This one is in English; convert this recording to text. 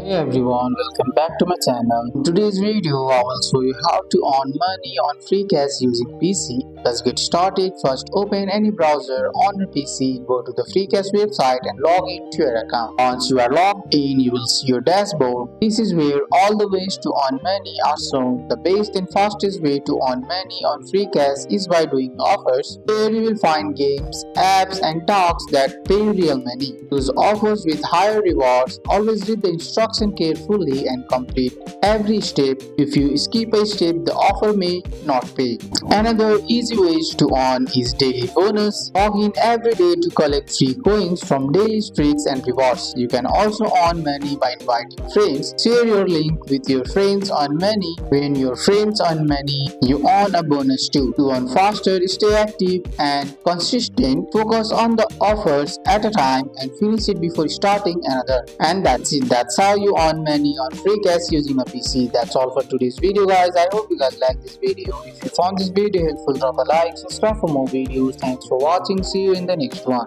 Hey everyone, welcome back to my channel. In today's video, I will show you how to earn money on Freecash using PC. Let's get started. First, open any browser on your PC, go to the Freecash website and log into your account. Once you are logged in, you will see your dashboard. This is where all the ways to earn money are shown. The best and fastest way to earn money on Freecash is by doing offers. Here you will find games, apps and tasks that pay real money. Use offers with higher rewards. Always read the instruction carefully and complete every step. If you skip a step, the offer may not pay. Another easy way to earn is daily bonus. Log in every day to collect free coins from daily streaks and rewards. You can also earn money by inviting friends. Share your link with your friends on money. When your friends earn money, you earn a bonus too. To earn faster, stay active and consistent. Focus on the offers at a time and finish it before starting another. And that's it. That's how you earn money on Freecash using a PC. That's all for today's video, guys. I hope you guys like this video. If you found this video helpful, drop a like, subscribe for more videos. Thanks for watching. See you in the next one.